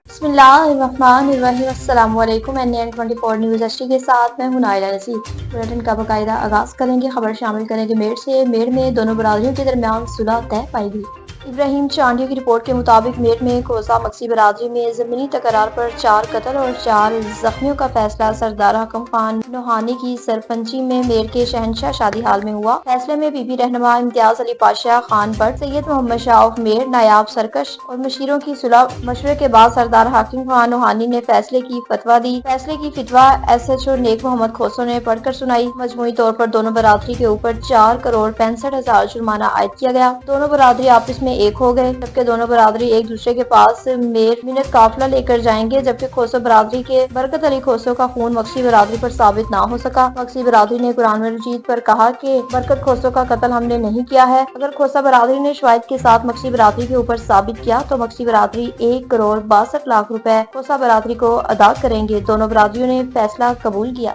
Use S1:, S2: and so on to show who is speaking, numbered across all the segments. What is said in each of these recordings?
S1: बिस्मिल्लाहिर्रहमानिर्रहीम। अस्सलामु अलैकुम। NN24 न्यूज़ HD के साथ मैं हूं नाइला नसीर। बुलेटिन का बाकायदा आगाज करेंगे। खबर शामिल करेंगे मेड़ से। मेड़ में दोनों बरादरियों के दरमियान सुलह तय पाई गई। इब्राहिम चांडिया की रिपोर्ट के मुताबिक मेड़ में खोसा मक्सी बरादरी में जमीनी तकरार पर 4 कत्ल और 4 जख्मियों का फैसला सरदार हकम खान नोहानी की सरपंची में मेड़ के शहनशाह शादी हाल में हुआ। फैसले में बीबी रहनुमा इम्तियाज अली पाशा खान बट, सैयद मोहम्मद शाह ऑफ मेड़, नायाब सरकश और मशीरों की सुलह मशवरे के बाद सरदार हकीम खान नोहानी ने फैसले की फतवा दी। फैसले की फतवा SHO नेक मोहम्मद खोसो ने पढ़कर सुनाई। मजमूई तौर पर दोनों बरादरी के ऊपर 4,65,00,000 जुर्माना आयद किया गया। दोनों बरादरी आपस में एक हो गए, जबकि दोनों बरादरी एक दूसरे के पास मिनत काफिला लेकर जाएंगे। जबकि खोसो बरादरी के बरकत अली खोसो का खून मक्सी बरादरी पर साबित ना हो सका। मक्सी बरादरी ने कुरान मजीद पर कहा कि बरकत खोसो का कत्ल हमने नहीं किया है। अगर खोसा बरादरी ने शवाहिद के साथ मक्सी बरादरी के ऊपर साबित किया तो मक्सी बरादरी 1,62,00,000 रुपए खोसा बरादरी को अदा करेंगे। दोनों बरादरियों ने फैसला कबूल किया।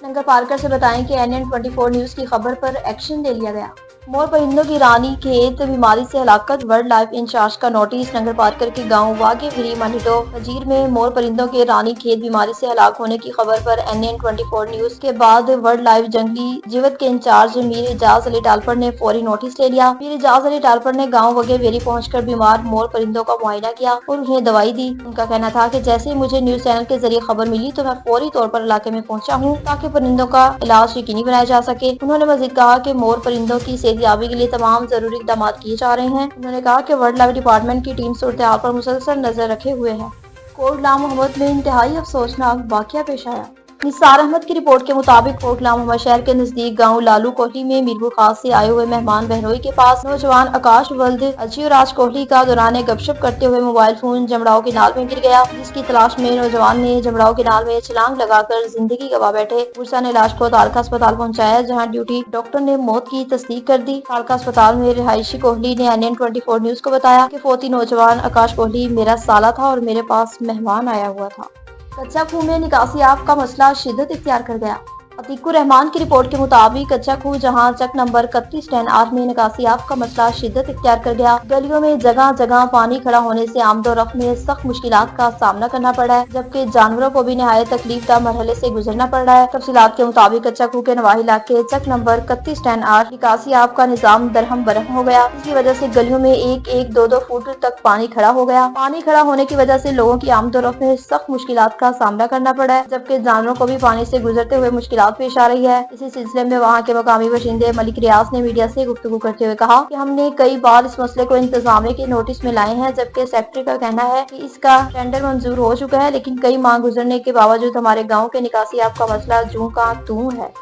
S1: नंगर पारकर से बताएं कि NN24 न्यूज की खबर पर एक्शन ले लिया गया। मोर परिंदों की रानी खेत बीमारी से हलाकत, वर्ल्ड लाइफ इंचार्ज का नोटिस। नंगर पारकर के गांव वागे विरी मंडिटो वजीर में मोर परिंदों के रानी खेत बीमारी से हलाक होने की खबर पर NN24 न्यूज के बाद वर्ल्ड लाइफ जंगली जीवत के इंचार्ज मीर एजाज अली टालपर ने फौरी नोटिस ले लिया। मीर एजाज अली टालपर ने गाँव वगे वेरी पहुंचकर बीमार मोर परिंदों का मुआयना किया और उन्हें दवाई दी। उनका कहना था कि जैसे ही मुझे न्यूज चैनल के जरिए खबर मिली तो मैं फौरी तौर पर इलाके में पहुंचा हूं ताकि परिंदों का इलाज यकीनी बनाया जा सके। उन्होंने मजीद कहा कि मोर परिंदों की सेहतयाबी के लिए तमाम जरूरी इक़दाम किए जा रहे हैं। उन्होंने कहा कि वर्ल्ड लाइफ डिपार्टमेंट की टीम सूरत-ए-हाल पर मुसलसल नजर रखे हुए है। कोट गुलाम मोहम्मद में इंतहाई अफसोसनाक वाक़या पेश आया। निसार अहमद की रिपोर्ट के मुताबिक कोट गुलाम मोहम्मद शहर के नजदीक गांव लालू कोहली में मीरपुर खास से आए हुए मेहमान बहनोई के पास नौजवान आकाश वल्द अजीराज कोहली का दौरान गपशप करते हुए मोबाइल फोन जमड़ाओ की नाल में गिर गया, जिसकी तलाश में नौजवान ने जमड़ाओ की नाल में छलांग लगाकर जिंदगी गवा बैठे। पुलिस ने लाश को तालका अस्पताल पहुंचाया, जहां ड्यूटी डॉक्टर ने मौत की तस्दीक कर दी। तालका अस्पताल में रिहायशी कोहली ने NN24 न्यूज को बताया कि फोती नौजवान आकाश कोहली मेरा साला था और मेरे पास मेहमान आया हुआ था। कच्चा खूह में निकासी आफ का मसला शिद्दत इख्तियार कर गया। अतीकुर रहमान की रिपोर्ट के मुताबिक कच्चा खूह जहां चक नंबर 31-8 में निकासी आफ का मसला शिद्दत इख्तियार कर गया। गलियों में जगह जगह पानी खड़ा होने से आमदोरफ्त में सख्त मुश्किलात का सामना करना पड़ रहा है, जबकि जानवरों को भी निहायत तकलीफदा मरहले से गुजरना पड़ रहा है। तफसीलात के मुताबिक कच्चा खूह के नवाही इलाके चक नंबर 31-8 निकासी आफ का निजाम दरहम बरहम हो गया, जिसकी वजह से गलियों में 1-2 फुट तक पानी खड़ा हो गया। पानी खड़ा होने की वजह से लोगों की आमदोरफ्त में सख्त मुश्किलात का सामना करना पड़ा है, जबकि जानवरों को भी पानी से गुजरते हुए मुश्किलात पेश आ रही है। इसी सिलसिले में वहां के मकामी बाशिंदे मलिक रियाज ने मीडिया से गुफ्तगू करते हुए कहा कि हमने कई बार इस मसले को इंतजामिया के नोटिस में लाए हैं, जबकि सेक्रेटरी का कहना है कि इसका टेंडर मंजूर हो चुका है, लेकिन कई माह गुजरने के बावजूद हमारे गाँव के निकासी आफ का मसला जूं का तूं है।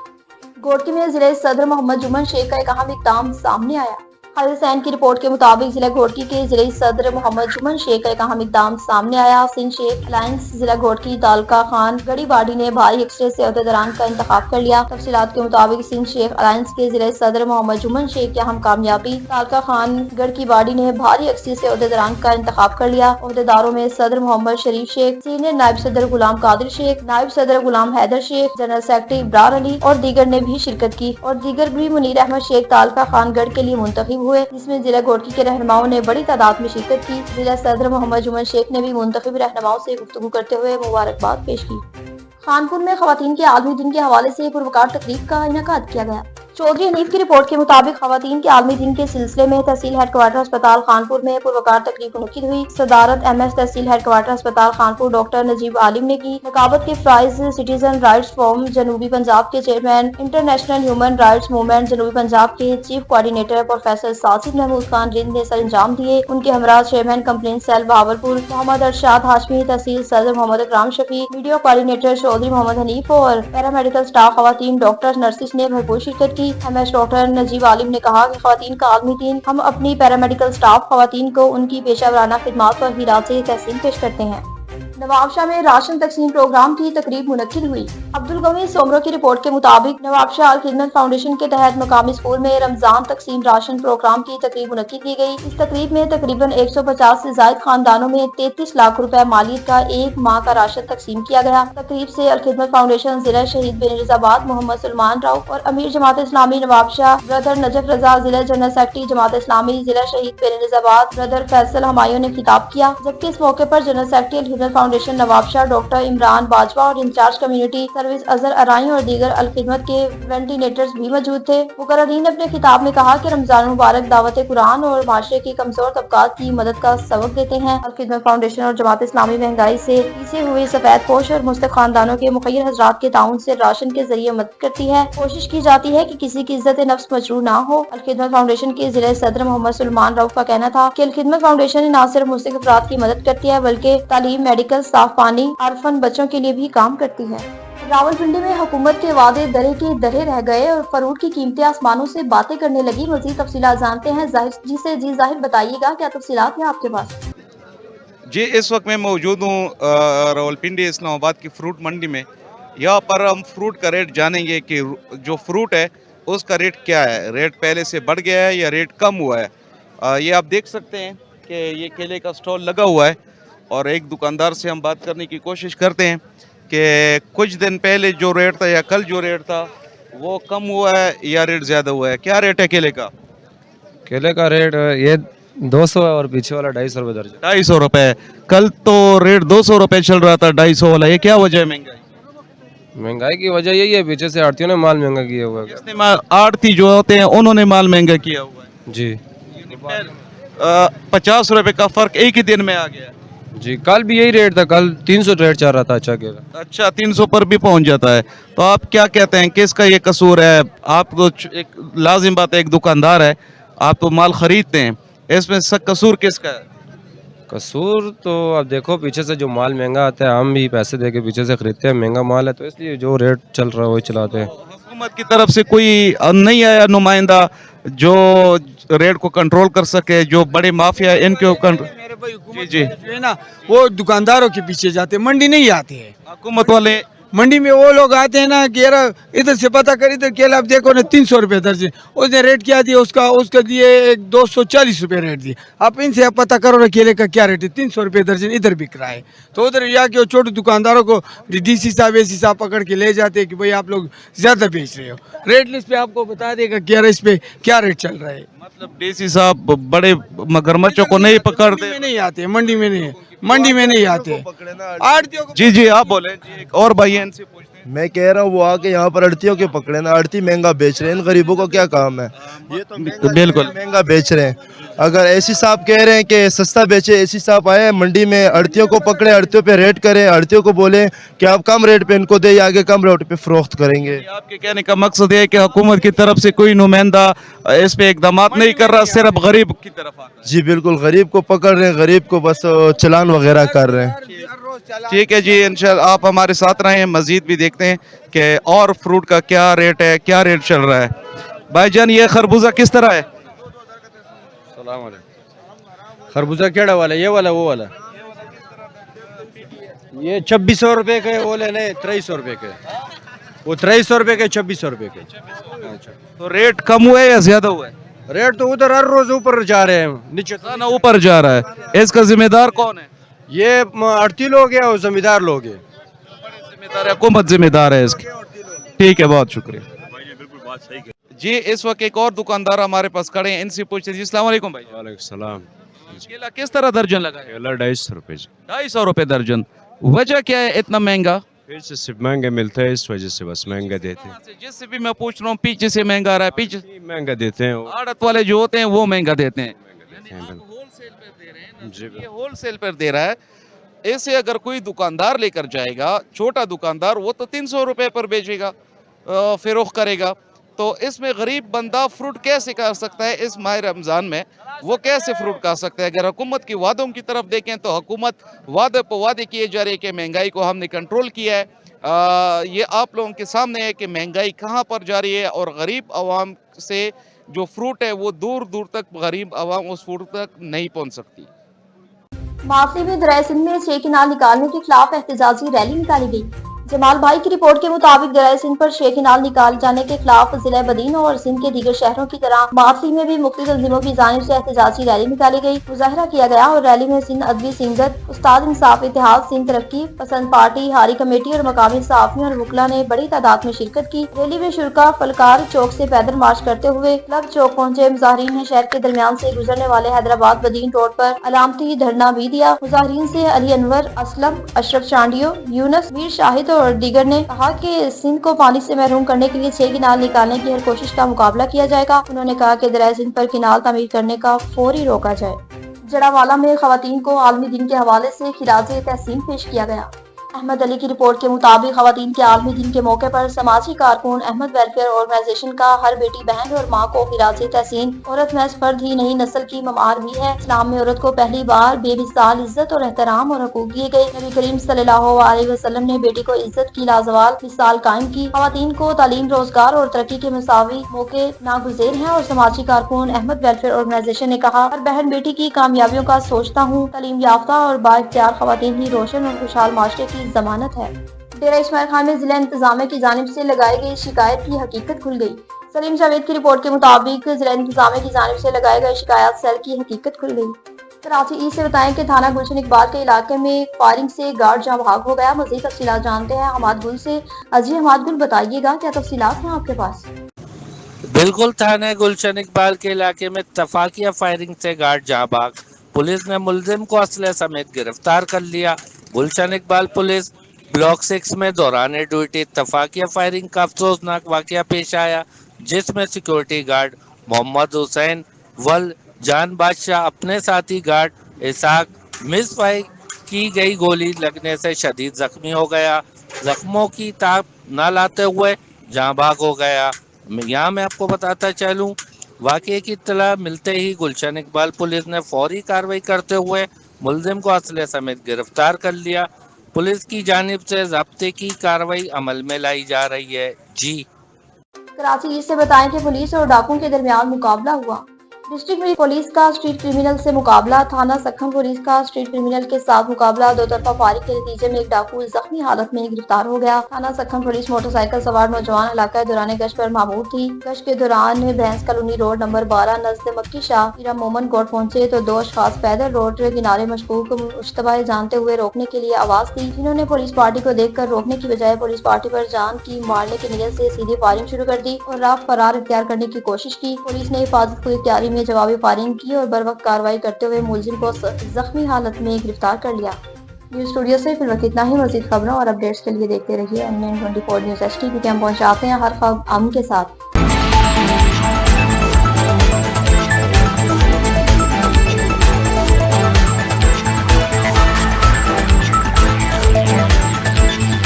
S1: घोटकी में जिले सदर मोहम्मद जुमन शेख का एक अहम इक़दाम सामने आया। खालिद हुसैन की रिपोर्ट के मुताबिक जिला घोटकी के जिले सदर मोहम्मद जुमन शेख का एक अहम इक़दाम सामने आया। सिंध शेख अलायंस जिला घोटकी तालका खान गढ़ी बाडी ने भारी अक्सरियत से अहदेदारान का इंतखाब कर लिया। तफसीलात के मुताबिक सिंध शेख अलायंस के जिले सदर मोहम्मद जुमन शेख की अहम कामयाबी, तालका खान गढ़ की बाडी ने भारी अक्सरियत से अहदेदारान का इंतखाब कर लिया। अहदेदारों में सदर मोहम्मद शरीफ शेख, सीनियर नायब सदर गुलाम कादिर शेख, नायब सदर गुलाम हैदर शेख, जनरल सेक्रेटरी इब्रार अली और दीगर ने भी शिरकत की और दीगर भी मुनीर अहमद शेख तालका खान गढ़ के लिए मुंतखब हुए, जिसमें जिला घोटकी के रहनुमाओं ने बड़ी तादाद में शिरकत की। जिला सदर मोहम्मद जुमन शेख ने भी मुंतखब रहनुमाओं से गुफ्तगू करते हुए मुबारकबाद पेश की। खानपुर में खवातीन के आलमी दिन के हवाले से पुरवकार तकरीब का इनेकाद किया गया। चौधरी हनीफ की रिपोर्ट के मुताबिक खवातीन के आलमी दिन के सिलसिले में तहसील हेडक्वार्टर अस्पताल खानपुर में पुरवकार तकरीब मुनक्किद हुई। सदारत MS तहसील हेडक्वार्टर अस्पताल खानपुर डॉक्टर नजीब आलिम ने की। नकाबत के प्राइज सिटीजन राइट्स फोरम जनूबी पंजाब के chairman, international human rights movement जनूबी पंजाब के chief coordinator professor Sajid Mahmood Khan Rind ने सर अंजाम दिए। उनके हमरा chairman complaint cell Bahawalpur Mohammad Arshad Hashmi, तहसील सदर मोहम्मद इकराम शफी, वीडियो कोऑर्डिनेटर चौधरी मोहम्मद हनीफ और पैरामेडिकल स्टाफ खवातीन डॉक्टर नर्सिस ने भरपूर शिरकत की। MS डॉक्टर नजीब आलिम ने कहा कि खवातीन का आलमी दिन हम अपनी पैरामेडिकल स्टाफ खवातीन को उनकी पेशा वराना खिदमात पर हीरात से तहसीन पेश करते हैं। नवाबशाह में राशन तकसीम प्रोग्राम की तकरीब मुनक्किद हुई। अब्दुल गनी सोमरो की रिपोर्ट के मुताबिक नवाबशाह अल खिदमत फाउंडेशन के तहत मकामी स्कूल में रमजान तकसीम राशन प्रोग्राम की तकरीब मुनक्किद की गई। इस तकरीब में तकरीबन 150 से ज्यादा खानदानों में 33 लाख रुपए मालियत का एक माह का राशन तकसीम किया गया। तकरीब से अल खिदमत फाउंडेशन जिला शहीद बेनज़ीराबाद मोहम्मद सलमान राव और अमीर जमात इस्लामी नवाबशाह ब्रदर नजफ रजा, जिला जनरल सेक्रेटरी जमात इस्लामी जिला शहीद बेनज़ीराबाद ब्रदर फैसल हमायूं ने खिताब किया। जबकि इस मौके पर जनरल सेक्रेटरी अल खिदमत फाउंडेशन नवाबशाह डॉक्टर इमरान बाजवा और इंचार्ज कम्युनिटी सर्विस अजहर अराई और दीगर अल खिदमत के वेंटिलेटर्स भी मौजूद थे। मुकर्ररीन ने अपने खिताब में कहा कि रमजान मुबारक दावत कुरान और माशरे की कमजोर तबकात की मदद का सबक देते हैं। अल खिदमत फाउंडेशन और जमात इस्लामी महंगाई से पीछे हुए सफेद पोश और मुस्तक खानदानों के मुखय्यर हजरात के ताउन से राशन के जरिए मदद करती है। कोशिश की जाती है कि किसी की इज्जत नफ्स मजरूर ना हो। अल खिदमत फाउंडेशन के जिला सदर मोहम्मद सलमान राव का कहना था कि अल खिदमत फाउंडेशन न सिर्फ मुस्तक अफराद की मदद करती है बल्कि तालीम, मेडिकल, साफ पानी, आरफन बच्चों के लिए भी काम करती है। रावलपिंडी में हुकूमत के वादे दरे के दरे रह गए और फरूट की कीमतें आसमानों से बातें करने लगी। मजीद तफसीलात जानते हैं जाहिर बताइएगा, क्या तफसीलात है आपके पास?
S2: जी, इस वक्त मैं मौजूद हूँ रावलपिंडी इस्लामाबाद की फ्रूट मंडी में। यहाँ पर हम फ्रूट का रेट जानेंगे कि जो फ्रूट है उसका रेट क्या है, रेट पहले से बढ़ गया है या रेट कम हुआ है। ये आप देख सकते हैं कि ये केले का स्टॉल लगा हुआ है और एक दुकानदार से हम बात करने की कोशिश करते हैं कि कुछ दिन पहले जो रेट था या कल जो रेट था वो कम हुआ है या रेट ज़्यादा हुआ है। क्या रेट है केले का?
S3: केले का रेट ये 200 है और पीछे वाला 250 रुपये दर्जन।
S2: 250 रुपये। कल तो रेट 200 रुपये चल रहा था, 250 वाला। ये क्या वजह है महंगाई?
S3: महंगाई की वजह यही है, पीछे से आड़तियों ने माल महंगा किया हुआ है।
S2: किसने माल? आड़ती जो होते हैं उन्होंने माल महंगा किया हुआ है
S3: जी।
S2: 50 रुपए का फर्क एक ही दिन में आ गया।
S3: जी, कल भी यही रेट था, कल 300 रेट चल रहा था अच्छा केला।
S2: अच्छा, 300 पर भी पहुंच जाता है। तो आप क्या कहते हैं, किसका ये कसूर है? आप तो एक लाजिम बात है, एक दुकानदार है, आप तो माल खरीदते हैं, इसमें सब कसूर किसका है?
S3: कसूर तो अब देखो, पीछे से जो माल महंगा आता है, हम भी पैसे दे के पीछे से खरीदते हैं, महंगा माल है तो इसलिए जो रेट चल रहा है वही चलाते हैं।
S2: हुकूमत की तरफ से कोई नहीं आया नुमाइंदा जो रेट को कंट्रोल कर सके, जो बड़े माफिया है इनके
S4: मेरे भाई हुकूमत जो है ना वो दुकानदारों के पीछे जाते हैं, मंडी नहीं आते हैं।
S2: हुकूमत वाले
S4: मंडी में वो लोग आते हैं ना कि यार इधर से पता कर, इधर केला आप देखो ना 300 रुपये दर्जन, उसने रेट क्या दिया, उसका दिए 240 रुपये रेट दिए। आप इनसे आप पता करो ना केले का क्या रेट है, 300 रुपये दर्जन इधर बिक रहा है। तो उधर या के छोटे दुकानदारों को डीसी साहब एसी साहब पकड़ के ले जाते हैं कि भाई आप लोग ज़्यादा बेच रहे हो। रेट लिस्ट पे आपको बता देगा कि यार इस पे क्या रेट चल रहा है।
S2: मतलब डीसी साहब बड़े मगरमच्छों को नहीं पकड़ते?
S4: नहीं आते, मंडी में नहीं आते। आड़तियों को
S2: जी जी, आप बोले जी। एक और भाई हैं, इनसे पूछते हैं।
S5: मैं कह रहा हूँ वो आके यहाँ पर अड़तियों के पकड़े ना, अड़ती महंगा बेच रहे हैं, इन गरीबों को क्या काम है? ये तो
S2: बिल्कुल
S5: महंगा बेच रहे हैं। अगर एसी साहब कह रहे हैं कि सस्ता बेचे, एसी साहब आए मंडी में, अड़तियों को पकड़े, अड़तियों पे रेट करें, अड़तियों को बोले कि आप कम रेट पे इनको दे, आगे कम रेट पे फरोख्त करेंगे।
S2: आपके कहने का मकसद है कि हुकूमत की तरफ से कोई नुमाइंदा इस पे इकदाम नहीं कर रहा, सिर्फ गरीब की तरफ आता
S5: जी बिल्कुल, गरीब को पकड़ रहे हैं, गरीब को बस चलान वगैरह कर रहे हैं।
S2: है। ठीक है जी, इंशाल्लाह आप हमारे साथ रहें, मजीद भी देखते हैं कि और फ्रूट का क्या रेट है, क्या रेट चल रहा है। भाईजान, ये खरबूजा किस तरह है?
S6: खरबूजा केड़ा वाला? ये वाला वो वाला? ये 2600 रुपये के, वो लेने 2300 रुपये के, वो 2300 रुपये के, 2600 रुपये के। अच्छा,
S2: तो रेट कम हुआ है या ज्यादा हुआ है?
S6: रेट तो उधर हर रोज ऊपर जा रहे हैं, नीचे
S2: ना ऊपर जा रहा है। इसका जिम्मेदार कौन है?
S6: ये आड़ती लोग हैं और जमींदार लोग हैं।
S2: जिम्मेदार है हुकूमत, जिम्मेदार है इसकी। ठीक है, बहुत शुक्रिया जी। इस वक्त एक और दुकानदार हमारे पास खड़े हैं, इनसे पूछते हैं जी। अस्सलाम वालेकुम भाई।
S7: वालेकुम सलाम।
S2: केला किस तरह दर्जन लगा है?
S7: केला 250 रुपये।
S2: 250 रुपये दर्जन। वजह क्या है इतना महंगा?
S7: फिर से सिर्फ महंगे मिलते हैं, इस वजह से बस महंगा देते हैं।
S2: जिससे भी मैं पूछ रहा हूँ, पीछे से महंगा आ रहा है, पीछे
S7: महंगा देते हैं
S2: आड़त वाले जो होते हैं वो महंगा देते हैं।
S7: होलसेल
S2: पर दे रहे हैं ना, ये होलसेल पर दे रहा है। ऐसे अगर कोई दुकानदार लेकर जाएगा, छोटा दुकानदार, वो तो 300 रुपये पर बेचेगा, फिरोख्त करेगा। तो इसमें गरीब बंदा फ्रूट कैसे खा सकता है? इस माह रमज़ान में वो कैसे फ्रूट खा सकता है? अगर हुकूमत की वादों की तरफ देखें तो हुकूमत वादे पर वादे किए जा रहे हैं कि महंगाई को हमने कंट्रोल किया है। ये आप लोगों के सामने है कि महंगाई कहाँ पर जा रही है और गरीब आवाम से जो फ्रूट है वो दूर दूर तक गरीब आवाम उस फ्रूट तक नहीं पहुँच सकती।
S1: माफी में दरिया सिंध में 6 किनाल निकालने के खिलाफ एहतजाजी रैली निकाली गई। जमाल भाई की रिपोर्ट के मुताबिक दरिया सिंध पर 6 किनाल निकाल जाने के खिलाफ जिला बदीन और सिंध के दीगर शहरों की तरह माफी में भी मुख्तलिफ तंजीमों की जानिब से एहतजाजी रैली निकाली गई, मुजाहरा किया गया और रैली में सिंध अदबी सिंगत, उस्ताद इंसाफ इतिहाद, सिंध तरक्की पसंद पार्टी, हारी कमेटी और मकामी सहाफियों और वकला ने बड़ी तादाद में शिरकत की। रैली में शुरका फलकार चौक से पैदल मार्च करते हुए क्लब चौक पहुंचे। मुजाहरीन ने शहर के दरमियान से गुजरने वाले हैदराबाद बदीन रोड पर अलामती धरना भी दिया। मुजाहरीन से अली अनवर, असलम, अशरफ चांडियो, यूनस, मीर शाहिद और दीगर ने कहा कि सिंध को पानी से महरूम करने के लिए 6 किनाल निकालने की हर कोशिश का मुकाबला किया जाएगा। उन्होंने कहा कि दरिया सिंध पर किनाल तामीर करने का फौरी रोका जाए। जड़ावाला में खवातीन को आलमी दिन के हवाले से खिराजे तहसीन पेश किया गया। अहमद अली की रिपोर्ट के मुताबिक खवातीन के आलमी दिन के मौके पर समाजी कारकुन अहमद वेलफेयर ऑर्गेनाइजेशन का हर बेटी बहन और माँ को खिराज तहसीन। औरत महज फर्द ही नहीं, नस्ल की ममार भी है। इस्लाम में औरत को पहली बार बेमिसाल इज्जत और एहतराम और हकूक दिए गए। नबी करीम सल्लल्लाहु अलैहि वसल्लम ने बेटी को इज्जत की लाजवाल मिसाल कायम की। खवातीन को तालीम, रोजगार और तरक्की के मसावी मौके नागुज़ेर हैं और समाजी कारकुन अहमद वेलफेयर ऑर्गेनाइजेशन ने कहा, हर बहन बेटी की कामयाबियों का सोचता हूँ। तालीम याफ्ता और बाइख्तियार खवातीन ही रोशन और खुशहाल माशरे की जमानत है। डेरा इस्माइल खान में जिला इंतजामिया की जानिब से लगाई गई शिकायत की हकीकत खुल गई। सलीम जावेद की रिपोर्ट के मुताबिक जिला इंतजामिया की जानिब से लगाए गए शिकायत सेल की हकीकत खुल गई। कराची ईस्ट से बताएं कि थाना गुलशन इकबाल के इलाके में फायरिंग से गार्ड जहां भाग हो गया। मजीद तफसीलात जानते हैं हमाद गुल से। अजी हमाद गुल, बताइएगा क्या तफसीलात हैं आपके पास?
S8: बिल्कुल, थाना गुलशन इकबाल के इलाके में तफाकिया फायरिंग से गार्ड जहां भाग। पुलिस ने मुलजिम को असले समेत गिरफ्तार कर लिया। गुलशन इकबाल पुलिस ब्लॉक 6 में दौरान ड्यूटी तफाकिया फायरिंग का अफसोसनाक वाकया पेश आया, जिसमें सिक्योरिटी गार्ड मोहम्मद हुसैन वल जान बादशाह अपने साथी गार्ड इसाक मिस फायर की गई गोली लगने से शदीद जख्मी हो गया। जख्मों की ताब न लाते हुए जहां भाग हो गया। यहाँ मैं आपको बताता चलूँ, वाकये की इत्तला मिलते ही गुलशन इकबाल पुलिस ने फौरी कार्रवाई करते हुए मुलजिम को असले समेत गिरफ्तार कर लिया। पुलिस की जानिब से ज़ब्ते की कार्रवाई अमल में लाई जा रही है। जी
S1: कराची ईस्ट से बताएं कि पुलिस और डाकुओं के दरमियान मुकाबला हुआ। डिस्ट्रिक्ट पुलिस का स्ट्रीट क्रिमिनल से मुकाबला। थाना सखन पुलिस का स्ट्रीट क्रिमिनल के साथ मुकाबला। दो तरफा फायरिंग के नतीजे में एक डाकू जख्मी हालत में गिरफ्तार हो गया। थाना सखन पुलिस मोटरसाइकिल सवार नौजवान इलाका दौरान गश्त पर मामूर थी। गश्त के दौरान भैंस कॉलोनी रोड नंबर 12 नजद मक्की शाह पीरा मोमन कोट पहुंचे तो दो अशखास पैदल रोड के किनारे मशकूक मुश्तबा जानते हुए रोकने के लिए आवाज दी, जिन्होंने पुलिस पार्टी को देखकर रोकने की बजाय पुलिस पार्टी पर जान की मारने की नीयत से सीधी फायरिंग शुरू कर दी और राह फरार इख्तियार करने की कोशिश की। पुलिस ने हिफाजत को इख्तियारी में जवाबी फायरिंग की और बर वक्त कार्रवाई करते हुए मुलजिम को जख्मी हालत में गिरफ्तार कर लिया। न्यूज स्टूडियो से फिर वक्त इतना ही। मज़ीद खबरों और अपडेट्स के लिए देखते रहिए NN24 न्यूज़ HD, क्योंकि हम पहुंचाते हैं हर खबर आम के साथ।